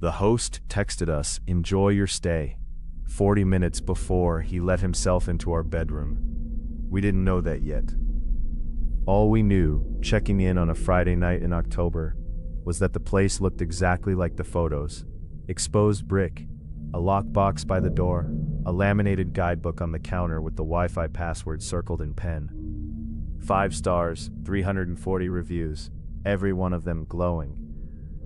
The host texted us, "Enjoy your stay," 40 minutes before he let himself into our bedroom. We didn't know that yet. All we knew, checking in on a Friday night in October, was that the place looked exactly like the photos. Exposed brick, a lockbox by the door, a laminated guidebook on the counter with the Wi-Fi password circled in pen. 5 stars, 340 reviews, every one of them glowing.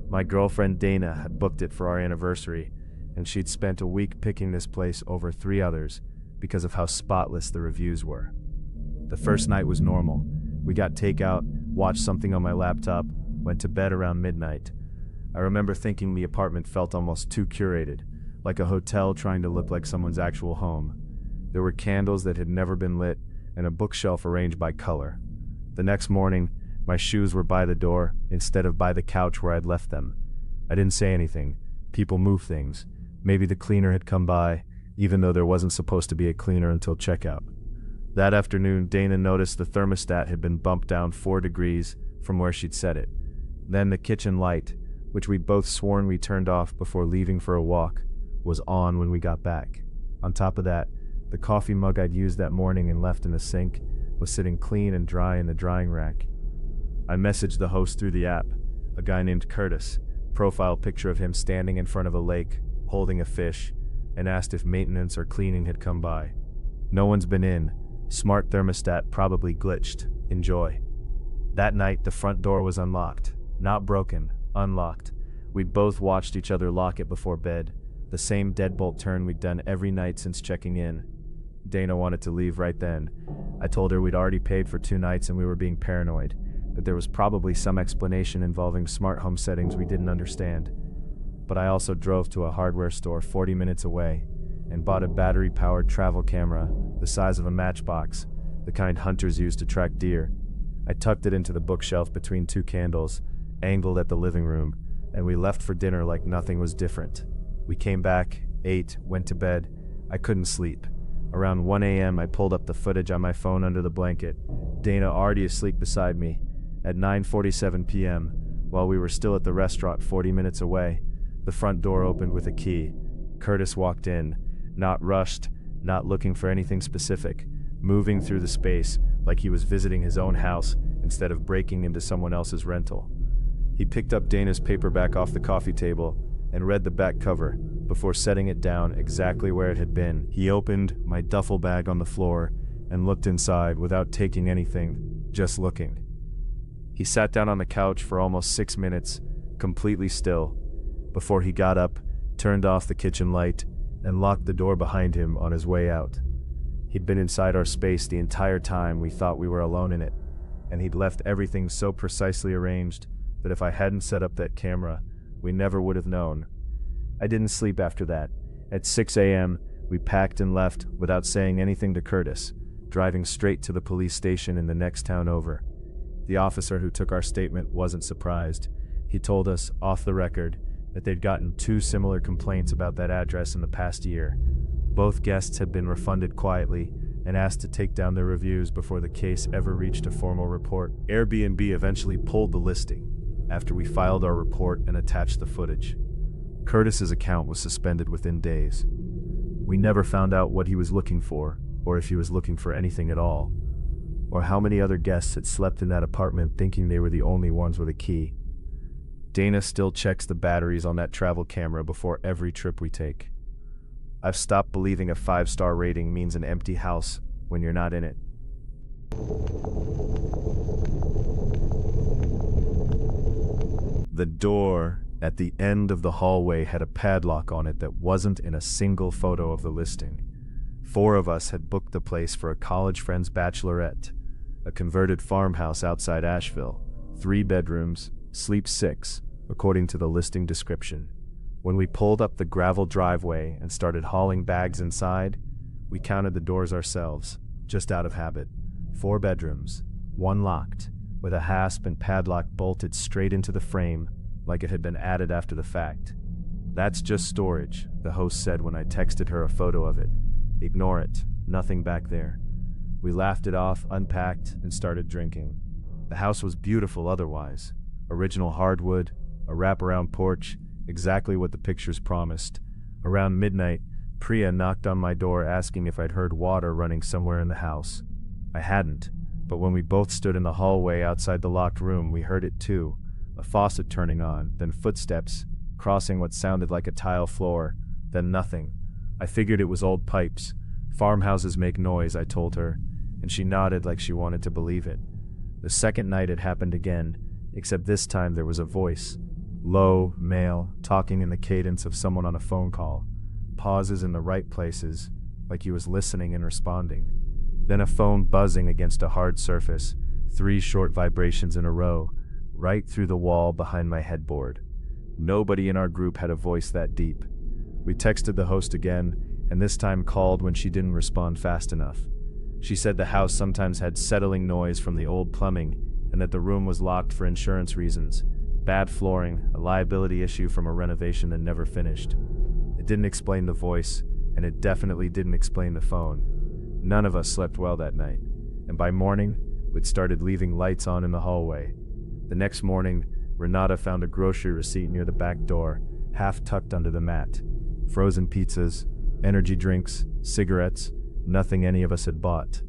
My girlfriend Dana had booked it for our anniversary, and she'd spent a week picking this place over 3 others because of how spotless the reviews were. The first night was normal. We got takeout, watched something on my laptop, went to bed around midnight. I remember thinking the apartment felt almost too curated, like a hotel trying to look like someone's actual home. There were candles that had never been lit, and a bookshelf arranged by color. The next morning, my shoes were by the door instead of by the couch where I'd left them. I didn't say anything. People move things. Maybe the cleaner had come by, even though there wasn't supposed to be a cleaner until checkout. That afternoon, Dana noticed the thermostat had been bumped down 4 degrees from where she'd set it. Then the kitchen light, which we'd both sworn we turned off before leaving for a walk, was on when we got back. On top of that, the coffee mug I'd used that morning and left in the sink was sitting clean and dry in the drying rack. I messaged the host through the app, a guy named Curtis, profile picture of him standing in front of a lake, holding a fish, and asked if maintenance or cleaning had come by. No one's been in. Smart thermostat probably glitched. Enjoy. That night, the front door was unlocked. Not broken, unlocked. We'd both watched each other lock it before bed, the same deadbolt turn we'd done every night since checking in. Dana wanted to leave right then. I told her we'd already paid for 2 nights and we were being paranoid, that there was probably some explanation involving smart home settings we didn't understand. But I also drove to a hardware store 40 minutes away and bought a battery-powered travel camera the size of a matchbox, the kind hunters use to track deer. I tucked it into the bookshelf between 2 candles, angled at the living room, and we left for dinner like nothing was different. We came back, ate, went to bed. I couldn't sleep. Around 1 a.m. I pulled up the footage on my phone under the blanket, Dana already asleep beside me. At 9:47 p.m., while we were still at the restaurant 40 minutes away, the front door opened with a key. Curtis walked in, not rushed, not looking for anything specific, moving through the space like he was visiting his own house instead of breaking into someone else's rental. He picked up Dana's paperback off the coffee table and read the back cover before setting it down exactly where it had been. He opened my duffel bag on the floor and looked inside without taking anything, just looking. He sat down on the couch for almost 6 minutes, completely still, before he got up, turned off the kitchen light, and locked the door behind him on his way out. He'd been inside our space the entire time we thought we were alone in it, and he'd left everything so precisely arranged that if I hadn't set up that camera, we never would have known. I didn't sleep after that. At 6 a.m., we packed and left without saying anything to Curtis, driving straight to the police station in the next town over. The officer who took our statement wasn't surprised. He told us, off the record, that they'd gotten 2 similar complaints about that address in the past year. Both guests had been refunded quietly and asked to take down their reviews before the case ever reached a formal report. Airbnb eventually pulled the listing after we filed our report and attached the footage. Curtis's account was suspended within days. We never found out what he was looking for, or if he was looking for anything at all, or how many other guests had slept in that apartment thinking they were the only ones with a key. Dana still checks the batteries on that travel camera before every trip we take. I've stopped believing a 5-star rating means an empty house when you're not in it. The door at the end of the hallway had a padlock on it that wasn't in a single photo of the listing. 4 of us had booked the place for a college friend's bachelorette, a converted farmhouse outside Asheville, 3 bedrooms, sleep 6, according to the listing description. When we pulled up the gravel driveway and started hauling bags inside, we counted the doors ourselves, just out of habit. 4 bedrooms, 1 locked, with a hasp and padlock bolted straight into the frame like it had been added after the fact. "That's just storage," the host said when I texted her a photo of it. "Ignore it, nothing back there." We laughed it off, unpacked, and started drinking. The house was beautiful otherwise. Original hardwood, a wraparound porch, exactly what the pictures promised. Around midnight, Priya knocked on my door asking if I'd heard water running somewhere in the house. I hadn't, but when we both stood in the hallway outside the locked room, we heard it too. A faucet turning on, then footsteps, crossing what sounded like a tile floor, then nothing. I figured it was old pipes. Farmhouses make noise, I told her, and she nodded like she wanted to believe it. The second night it happened again, except this time there was a voice. Low, male, talking in the cadence of someone on a phone call. Pauses in the right places, like he was listening and responding. Then a phone buzzing against a hard surface, 3 short vibrations in a row, right through the wall behind my headboard. Nobody in our group had a voice that deep. We texted the host again, and this time called when she didn't respond fast enough. She said the house sometimes had settling noise from the old plumbing, and that the room was locked for insurance reasons. Bad flooring, a liability issue from a renovation that never finished. It didn't explain the voice, and it definitely didn't explain the phone. None of us slept well that night, and by morning, we'd started leaving lights on in the hallway. The next morning, Renata found a grocery receipt near the back door, half tucked under the mat. Frozen pizzas, energy drinks, cigarettes, nothing any of us had bought.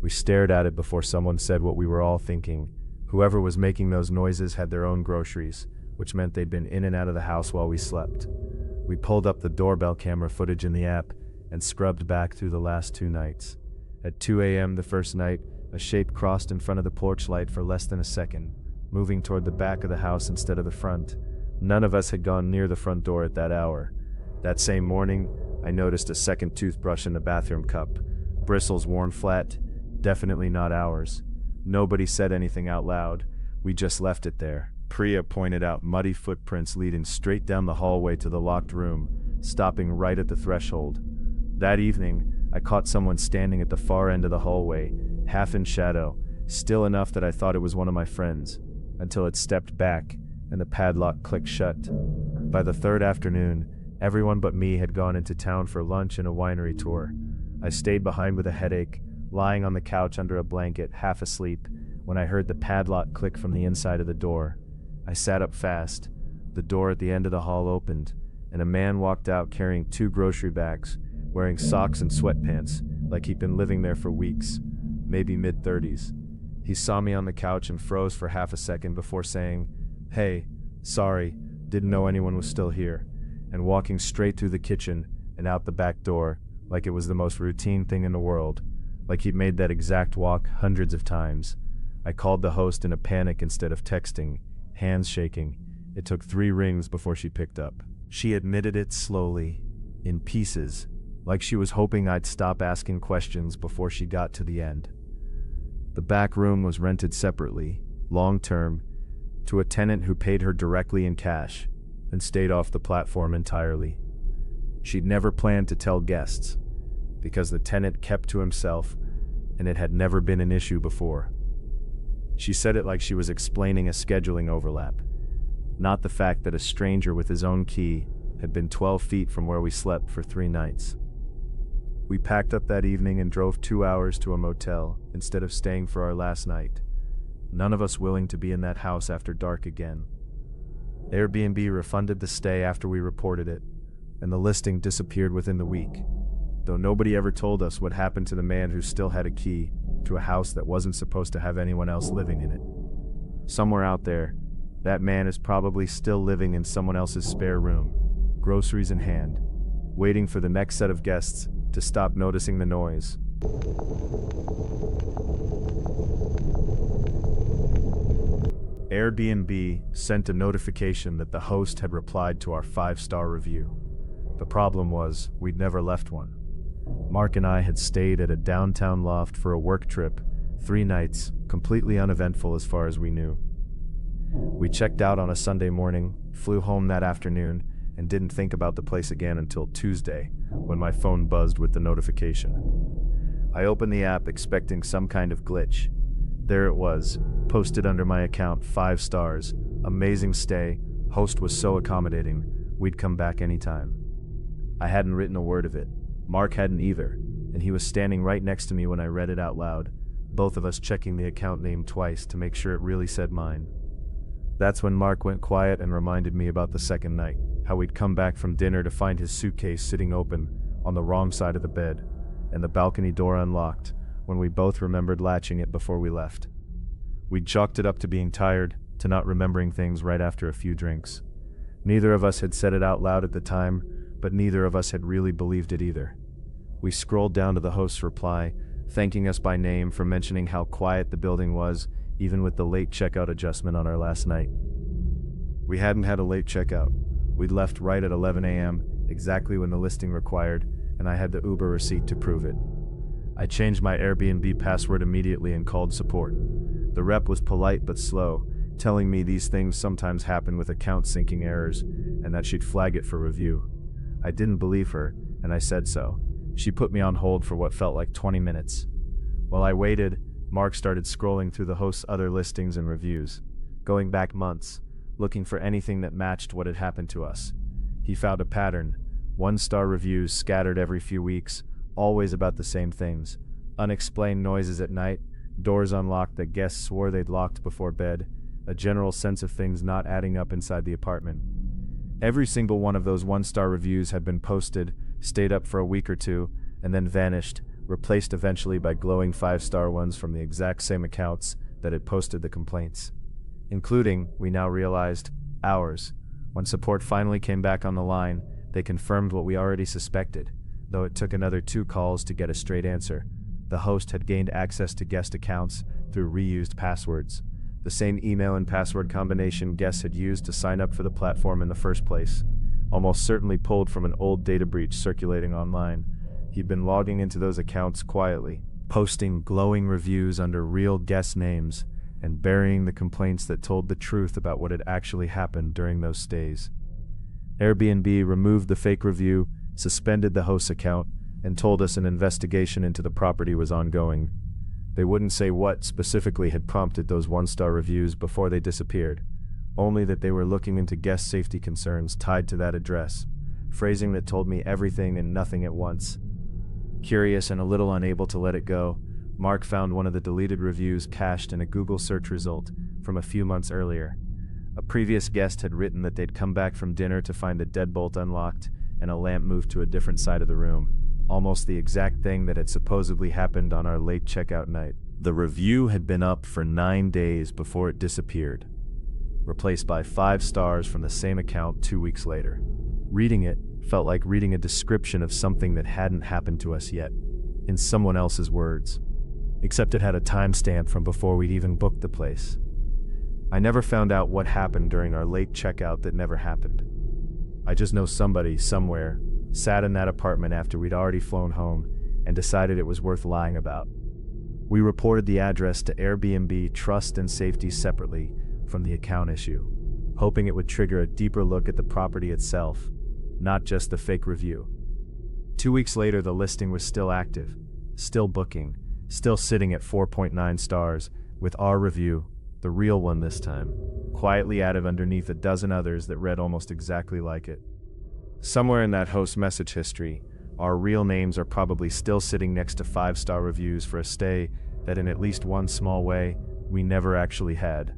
We stared at it before someone said what we were all thinking. Whoever was making those noises had their own groceries, which meant they'd been in and out of the house while we slept. We pulled up the doorbell camera footage in the app and scrubbed back through the last 2 nights. At 2 a.m. the first night, a shape crossed in front of the porch light for less than a second, moving toward the back of the house instead of the front. None of us had gone near the front door at that hour. That same morning, I noticed a second toothbrush in the bathroom cup, bristles worn flat, definitely not ours. Nobody said anything out loud, we just left it there. Priya pointed out muddy footprints leading straight down the hallway to the locked room, stopping right at the threshold. That evening, I caught someone standing at the far end of the hallway, half in shadow, still enough that I thought it was one of my friends, until it stepped back and the padlock clicked shut. By the third afternoon, everyone but me had gone into town for lunch and a winery tour. I stayed behind with a headache, lying on the couch under a blanket, half asleep, when I heard the padlock click from the inside of the door. I sat up fast. The door at the end of the hall opened, and a man walked out carrying 2 grocery bags, wearing socks and sweatpants, like he'd been living there for weeks, maybe mid-30s. He saw me on the couch and froze for half a second before saying, "Hey, sorry, didn't know anyone was still here," and walking straight through the kitchen and out the back door, like it was the most routine thing in the world, like he'd made that exact walk hundreds of times. I called the host in a panic instead of texting, hands shaking. It took 3 rings before she picked up. She admitted it slowly, in pieces, like she was hoping I'd stop asking questions before she got to the end. The back room was rented separately, long-term, to a tenant who paid her directly in cash and stayed off the platform entirely. She'd never planned to tell guests, because the tenant kept to himself and it had never been an issue before. She said it like she was explaining a scheduling overlap, not the fact that a stranger with his own key had been 12 feet from where we slept for 3 nights. We packed up that evening and drove 2 hours to a motel instead of staying for our last night. None of us willing to be in that house after dark again. Airbnb refunded the stay after we reported it, and the listing disappeared within the week, though nobody ever told us what happened to the man who still had a key to a house that wasn't supposed to have anyone else living in it. Somewhere out there, that man is probably still living in someone else's spare room, groceries in hand, waiting for the next set of guests to stop noticing the noise. Airbnb sent a notification that the host had replied to our 5-star review. The problem was, we'd never left one. Mark and I had stayed at a downtown loft for a work trip, 3 nights, completely uneventful as far as we knew. We checked out on a Sunday morning, flew home that afternoon, and didn't think about the place again until Tuesday, when my phone buzzed with the notification. I opened the app expecting some kind of glitch. There it was, posted under my account, 5 stars, amazing stay, host was so accommodating, we'd come back anytime. I hadn't written a word of it. Mark hadn't either, and he was standing right next to me when I read it out loud, both of us checking the account name twice to make sure it really said mine. That's when Mark went quiet and reminded me about the second night, how we'd come back from dinner to find his suitcase sitting open on the wrong side of the bed, and the balcony door unlocked when we both remembered latching it before we left. We'd chalked it up to being tired, to not remembering things right after a few drinks. Neither of us had said it out loud at the time, but neither of us had really believed it either. We scrolled down to the host's reply, thanking us by name for mentioning how quiet the building was, even with the late checkout adjustment on our last night. We hadn't had a late checkout. We'd left right at 11 a.m., exactly when the listing required, and I had the Uber receipt to prove it. I changed my Airbnb password immediately and called support. The rep was polite but slow, telling me these things sometimes happen with account syncing errors, and that she'd flag it for review. I didn't believe her, and I said so. She put me on hold for what felt like 20 minutes. While I waited, Mark started scrolling through the host's other listings and reviews, going back months, looking for anything that matched what had happened to us. He found a pattern: 1-star reviews scattered every few weeks, always about the same things: unexplained noises at night, doors unlocked that guests swore they'd locked before bed, a general sense of things not adding up inside the apartment. Every single one of those 1-star reviews had been posted, stayed up for a week or two, and then vanished, replaced eventually by glowing 5-star ones from the exact same accounts that had posted the complaints. Including, we now realized, ours. When support finally came back on the line, they confirmed what we already suspected, though it took another 2 calls to get a straight answer. The host had gained access to guest accounts through reused passwords, the same email and password combination guests had used to sign up for the platform in the first place, almost certainly pulled from an old data breach circulating online. He'd been logging into those accounts quietly, posting glowing reviews under real guest names, and burying the complaints that told the truth about what had actually happened during those stays. Airbnb removed the fake review, suspended the host's account, and told us an investigation into the property was ongoing. They wouldn't say what specifically had prompted those 1-star reviews before they disappeared, only that they were looking into guest safety concerns tied to that address, phrasing that told me everything and nothing at once. Curious and a little unable to let it go, Mark found one of the deleted reviews cached in a Google search result from a few months earlier. A previous guest had written that they'd come back from dinner to find the deadbolt unlocked and a lamp moved to a different side of the room, almost the exact thing that had supposedly happened on our late checkout night. The review had been up for 9 days before it disappeared, replaced by 5 stars from the same account 2 weeks later. Reading it felt like reading a description of something that hadn't happened to us yet, in someone else's words, except it had a timestamp from before we'd even booked the place. I never found out what happened during our late checkout that never happened. I just know somebody, somewhere, sat in that apartment after we'd already flown home and decided it was worth lying about. We reported the address to Airbnb Trust and Safety separately from the account issue, hoping it would trigger a deeper look at the property itself, not just the fake review. 2 weeks later, the listing was still active, still booking, still sitting at 4.9 stars, with our review, the real one this time, quietly added underneath a dozen others that read almost exactly like it. Somewhere in that host's message history, our real names are probably still sitting next to 5-star reviews for a stay that in at least one small way, we never actually had.